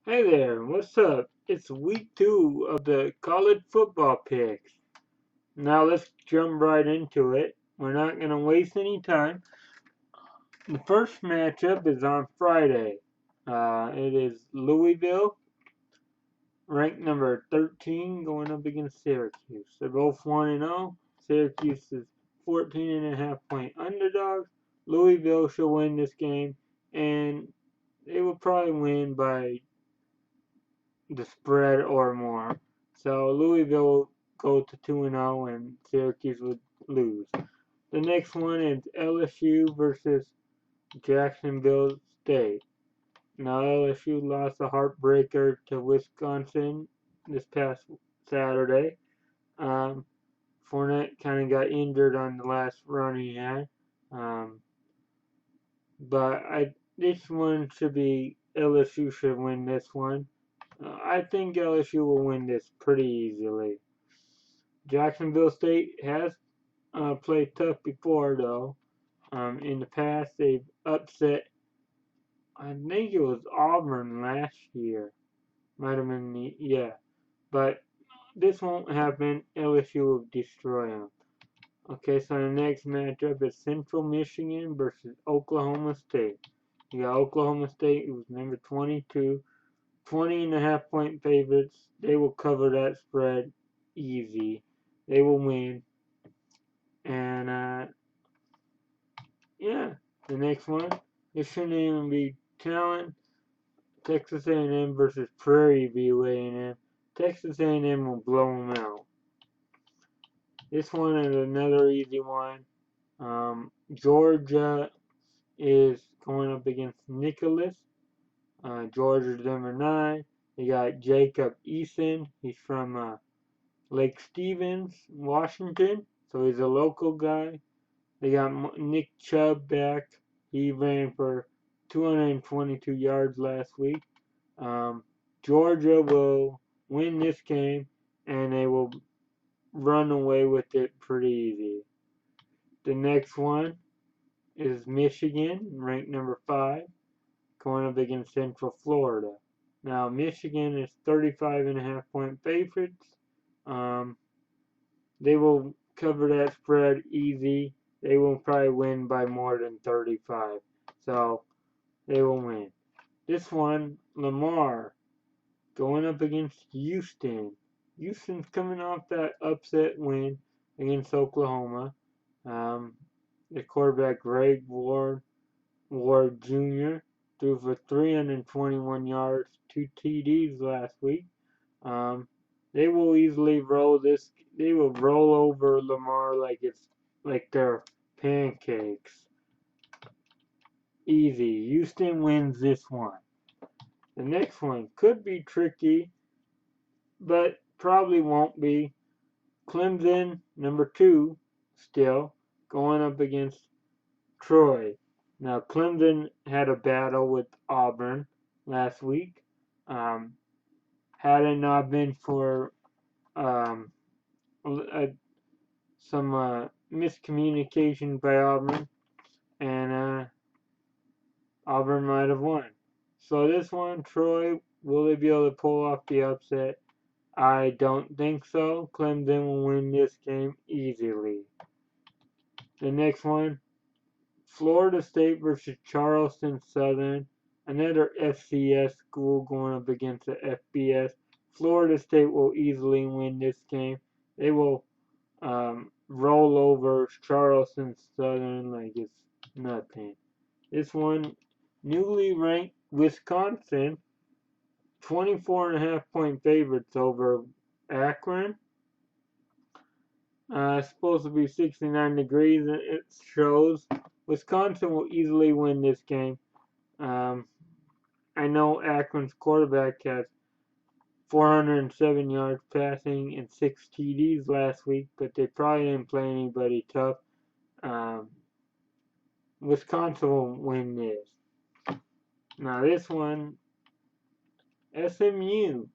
Hey there, what's up? It's week 2 of the college football picks. Now let's jump right into it. We're not going to waste any time. The first matchup is on Friday. It is Louisville, ranked number 13, going up against Syracuse. They're both 1-0. Syracuse is 14.5 point underdogs. Louisville should win this game, and they will probably win by the spread or more. So Louisville go to 2-0 and Syracuse would lose. The next one is LSU versus Jacksonville State. Now LSU lost a heartbreaker to Wisconsin this past Saturday. Um, Fournette kind of got injured on the last run he had. Um, but this one should be LSU should win this one. I think LSU will win this pretty easily. Jacksonville State has played tough before, though. In the past, they've upset, I think it was Auburn last year. Might have been, yeah. But this won't happen. LSU will destroy them. Okay, so the next matchup is Central Michigan versus Oklahoma State. You got Oklahoma State, who was number 22, 20.5 point favorites. They will cover that spread easy. They will win. And yeah, the next one. It shouldn't even be talent. Texas A&M versus Prairie View A&M. Texas A&M will blow them out. This one is another easy one. Georgia is going up against Nicholas. Georgia's number 9. They got Jacob Eason. He's from Lake Stevens, Washington. So he's a local guy. They got Nick Chubb back. He ran for 222 yards last week. Georgia will win this game, and they will run away with it pretty easy. The next one is Michigan, ranked number 5, going up against Central Florida. Now, Michigan is 35.5 point favorites. Um, they will cover that spread easy. They will probably win by more than 35. So they will win. This one, Lamar, going up against Houston. Houston's coming off that upset win against Oklahoma. Um, the quarterback Greg Ward Jr. threw for 321 yards, 2 TDs last week. Um, they will easily roll this. They will roll over Lamar like they're pancakes. Easy. Houston wins this one. The next one could be tricky, but probably won't be. Clemson, number 2, still going up against Troy. Now, Clemson had a battle with Auburn last week. Um, had it not been for um, some miscommunication by Auburn, and Auburn might have won. So this one, Troy, will they be able to pull off the upset? I don't think so. Clemson will win this game easily. The next one, Florida State versus Charleston Southern. Another FCS school going up against the FBS. Florida State will easily win this game. They will roll over Charleston Southern like it's nothing. This one, newly ranked Wisconsin, 24.5 point favorites over Akron. It's supposed to be 69 degrees, and it shows. Wisconsin will easily win this game. Um, I know Akron's quarterback has 407 yards passing and 6 TDs last week, but they probably didn't play anybody tough. Um, Wisconsin will win this. Now this one, SMU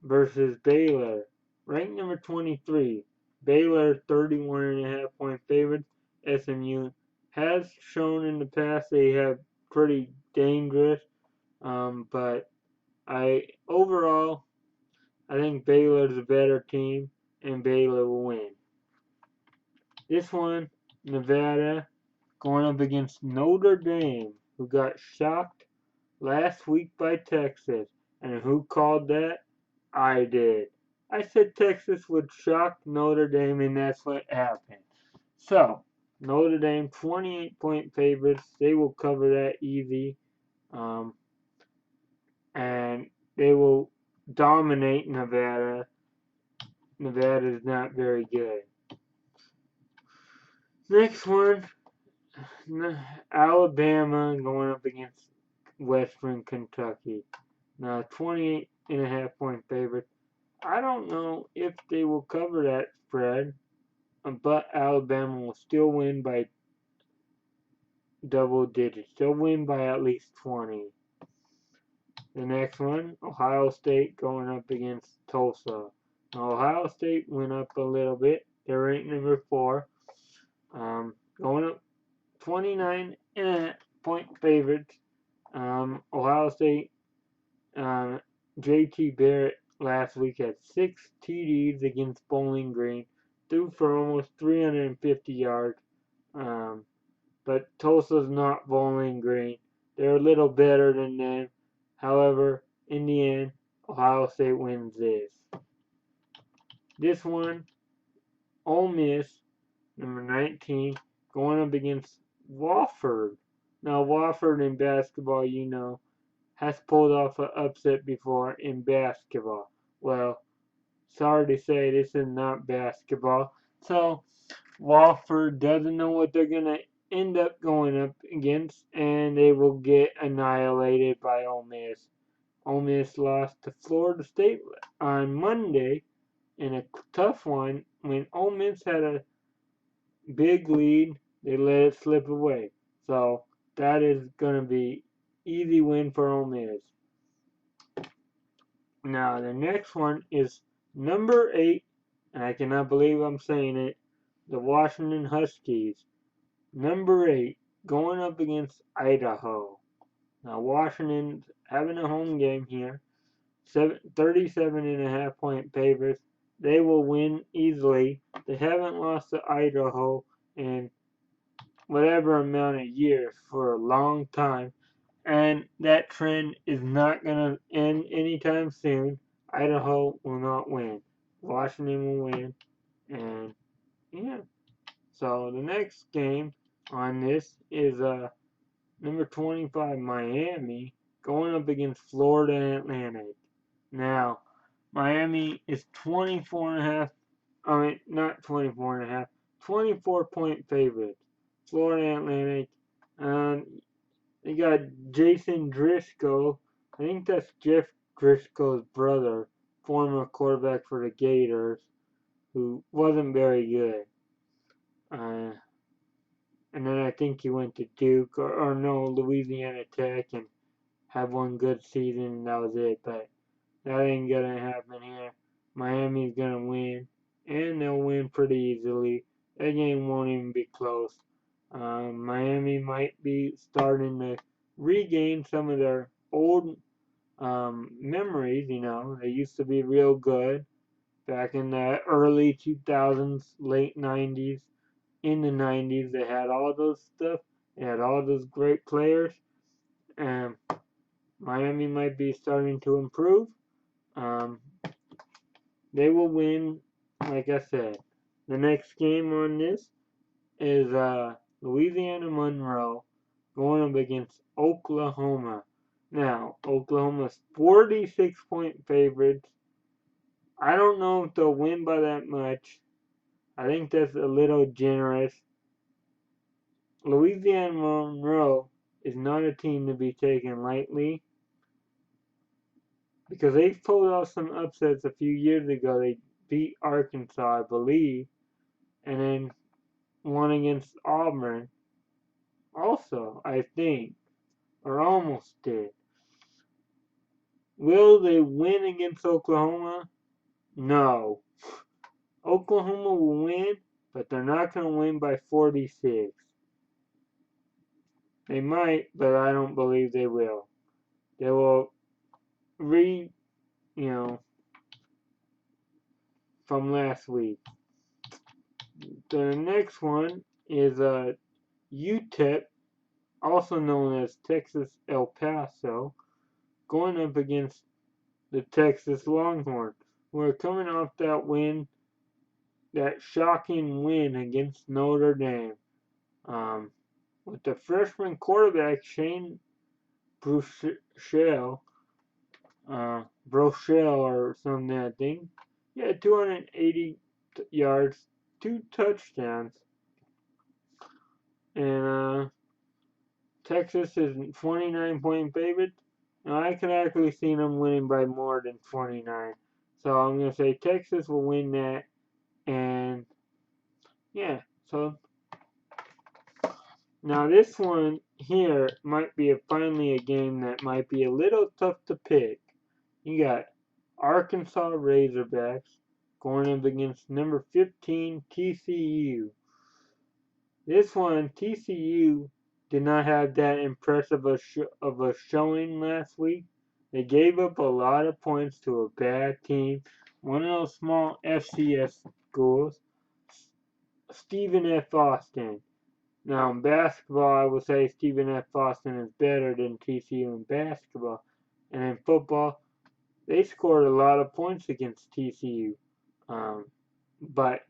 versus Baylor, ranked number 23. Baylor 31.5 point favorites. SMU has shown in the past they have pretty dangerous, but Overall, I think Baylor's a better team, and Baylor will win. This one, Nevada, going up against Notre Dame, who got shocked last week by Texas. And who called that? I did. I said Texas would shock Notre Dame, and that's what happened. So, Notre Dame, 28-point favorites. They will cover that easy. Um, and they will dominate Nevada. Nevada is not very good. Next one, Alabama going up against Western Kentucky. Now, 28.5-point favorite. I don't know if they will cover that spread, but Alabama will still win by double digits. They'll win by at least 20. The next one, Ohio State going up against Tulsa. Now, Ohio State went up a little bit. They're ranked number 4. Going up 29-point favorites. Ohio State, J.T. Barrett last week had 6 TDs against Bowling Green, threw for almost 350 yards. But Tulsa's not Bowling Green. They're a little better than them. However, in the end, Ohio State wins this. This one, Ole Miss, number 19, going up against Wofford. Now, Wofford in basketball, has pulled off an upset before in basketball. Well, sorry to say, this is not basketball. So, Wofford doesn't know what they're going to end up going up against, and they will get annihilated by Ole Miss. Ole Miss lost to Florida State on Monday in a tough one. When Ole Miss had a big lead, they let it slip away. So that is going to be easy win for Ole Miss. Now the next one is number 8, and I cannot believe I'm saying it, the Washington Huskies. Number 8 going up against Idaho. Now Washington's having a home game here. 37.5-point favorites. They will win easily. They haven't lost to Idaho in whatever amount of years for a long time. And that trend is not going to end anytime soon. Idaho will not win. Washington will win. And yeah. So the next game on this is number 25 Miami going up against Florida Atlantic. Now, Miami is 24.5. I mean, not 24.5. 24-point favorites. Florida Atlantic. They got Jason Driscoll. I think that's Jeff Driscoll's brother, former quarterback for the Gators, who wasn't very good. And then I think he went to Duke or no, Louisiana Tech and had one good season and that was it. But that ain't gonna happen here. Miami's gonna win, and they'll win pretty easily. That game won't even be close. Miami might be starting to regain some of their old memories. They used to be real good back in the early 2000s, late 90s. In the 90s, they had all those stuff. They had all those great players. And Miami might be starting to improve. They will win, like I said. The next game on this is Louisiana Monroe going up against Oklahoma. Now, Oklahoma's 46-point favorites. I don't know if they'll win by that much. I think that's a little generous. Louisiana Monroe is not a team to be taken lightly because they pulled off some upsets a few years ago. They beat Arkansas, I believe, and then won against Auburn also, I think, or almost did. Will they win against Oklahoma? No. Oklahoma will win, but they're not going to win by 46. They might, but I don't believe they will. They will read, you know, from last week. The next one is UTEP, also known as Texas El Paso, going up against the Texas Longhorns. We're coming off that shocking win against Notre Dame. With the freshman quarterback Shane Bruchelle, Brochelle or something, I think. He had 280 yards, 2 touchdowns, and Texas is 29-point favorite. Now I could actually see them winning by more than 29, so I'm gonna say Texas will win that, and yeah. So now this one here might be finally a game that might be a little tough to pick. You got Arkansas Razorbacks going up against number 15 TCU. This one, TCU did not have that impressive of a showing last week. They gave up a lot of points to a bad team, one of those small FCS schools, Stephen F. Austin. Now in basketball, I would say Stephen F. Austin is better than TCU in basketball, and in football, they scored a lot of points against TCU. Um, but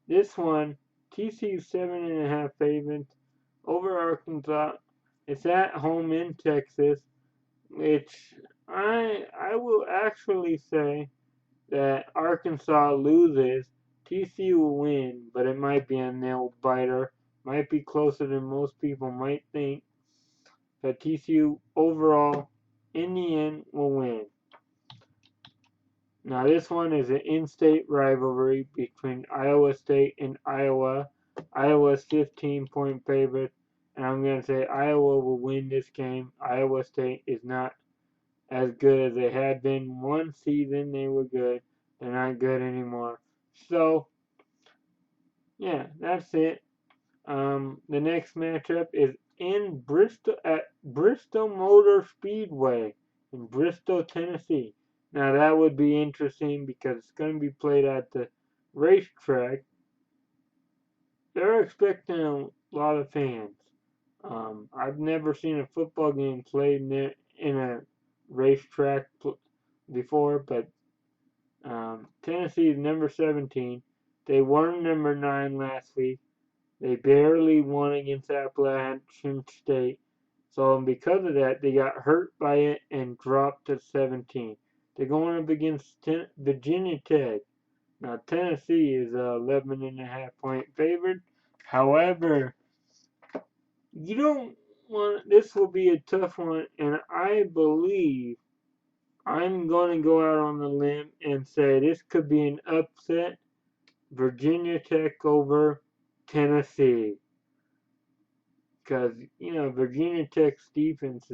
this one, TCU 7.5 favorites over Arkansas. It's at home in Texas, which I will actually say that Arkansas loses. TCU will win, but it might be a nail biter. Might be closer than most people might think. But TCU overall, in the end, will win. Now this one is an in-state rivalry between Iowa State and Iowa. Iowa's 15-point favorite, and I'm going to say Iowa will win this game. Iowa State is not as good as they had been. One season they were good. They're not good anymore. So, yeah, that's it. The next matchup is in Bristol at Bristol Motor Speedway in Bristol, Tennessee. Now that would be interesting because it's going to be played at the racetrack. They're expecting a lot of fans. I've never seen a football game played in a racetrack before, but Tennessee is number 17. They won number 9 last week. They barely won against Appalachian State. So because of that, they got hurt by it and dropped to 17. They're going up against Virginia Tech. Now Tennessee is a 11.5 point favorite. However, you don't want this will be a tough one, and I believe I'm going to go out on the limb and say this could be an upset. Virginia Tech over Tennessee. Because, Virginia Tech's defense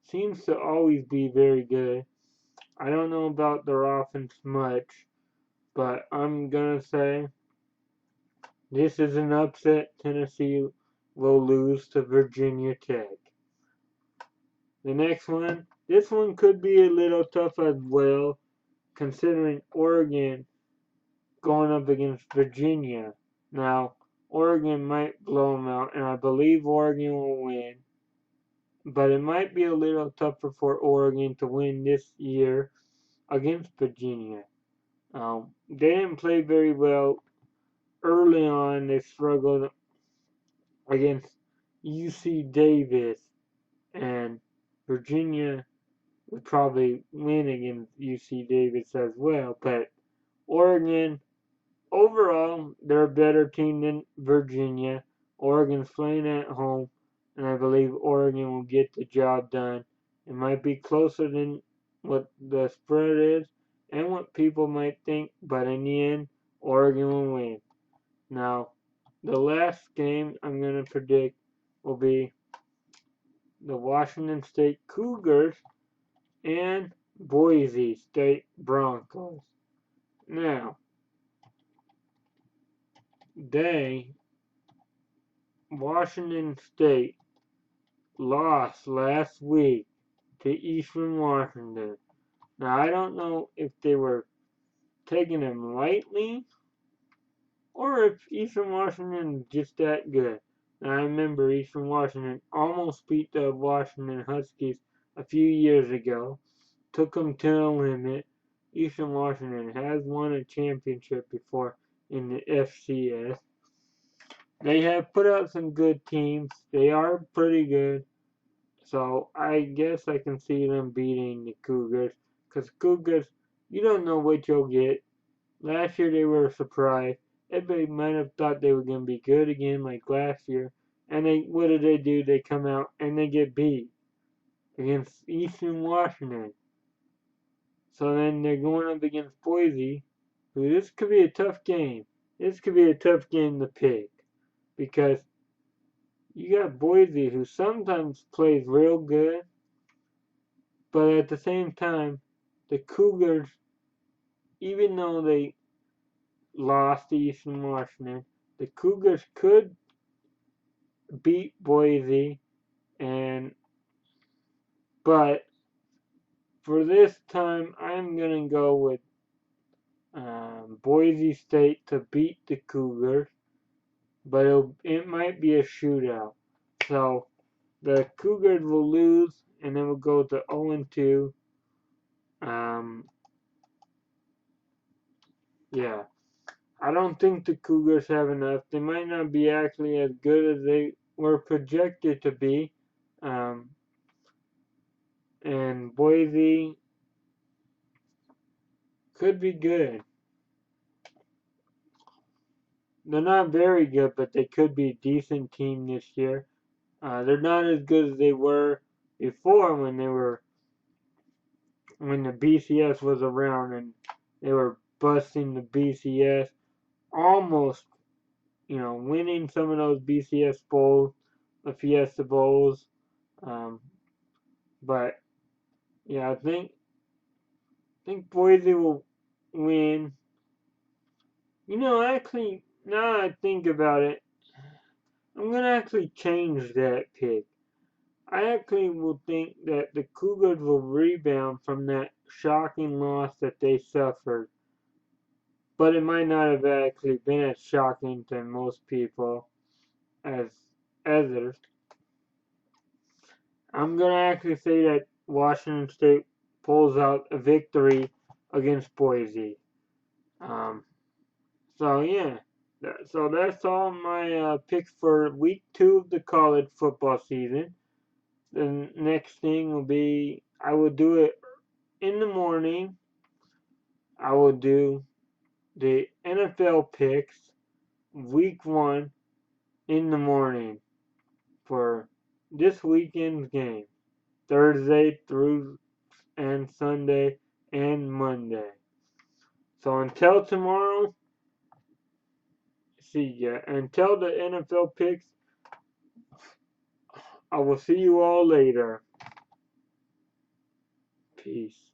seems to always be very good. I don't know about their offense much, but I'm going to say this is an upset. Tennessee will lose to Virginia Tech. The next one, this one could be a little tough as well, considering Oregon going up against Virginia. Now, Oregon might blow them out, and I believe Oregon will win. But it might be a little tougher for Oregon to win this year against Virginia. They didn't play very well early on. They struggled against UC Davis, and Virginia would probably win against UC Davis as well. But Oregon, overall, they're a better team than Virginia. Oregon's playing at home, and I believe Oregon will get the job done. It might be closer than what the spread is and what people might think, but in the end, Oregon will win. Now, the last game I'm going to predict will be the Washington State Cougars and Boise State Broncos. Now, Washington State lost last week to Eastern Washington. Now, I don't know if they were taking him lightly or if Eastern Washington is just that good. Now, I remember Eastern Washington almost beat the Washington Huskies a few years ago, took them to the limit. Eastern Washington has won a championship before in the FCS. They have put out some good teams. They are pretty good. So I guess I can see them beating the Cougars. Because Cougars, you don't know what you'll get. Last year they were a surprise. Everybody might have thought they were going to be good again like last year. And what do? They come out and they get beat against Eastern Washington. So then they're going up against Boise, who this could be a tough game. This could be a tough game to pick. Because you got Boise, who sometimes plays real good, but at the same time, the Cougars, even though they lost to Eastern Washington, the Cougars could beat Boise, and but for this time, I'm gonna go with Boise State to beat the Cougars, but it might be a shootout. So the Cougars will lose, and then we'll go to 0-2. Um, yeah. I don't think the Cougars have enough. They might not be actually as good as they were projected to be. Um, and Boise could be good. They're not very good, but they could be a decent team this year. They're not as good as they were before when the BCS was around and they were busting the BCS, almost winning some of those BCS bowls, the Fiesta Bowls. Um, but yeah, I think Boise will win. Actually, now I think about it, I'm gonna actually change that pick. I actually will think that the Cougars will rebound from that shocking loss that they suffered. But it might not have actually been as shocking to most people as others. I'm gonna actually say that Washington State pulls out a victory against Boise. Um, So yeah, so that's all my picks for week 2 of the college football season. The next thing will be I will do it in the morning. I will do the NFL picks week 1 in the morning for this weekend's game, Thursday through and Sunday and Monday. So until tomorrow, see ya. Until the NFL picks, I will see you all later. Peace.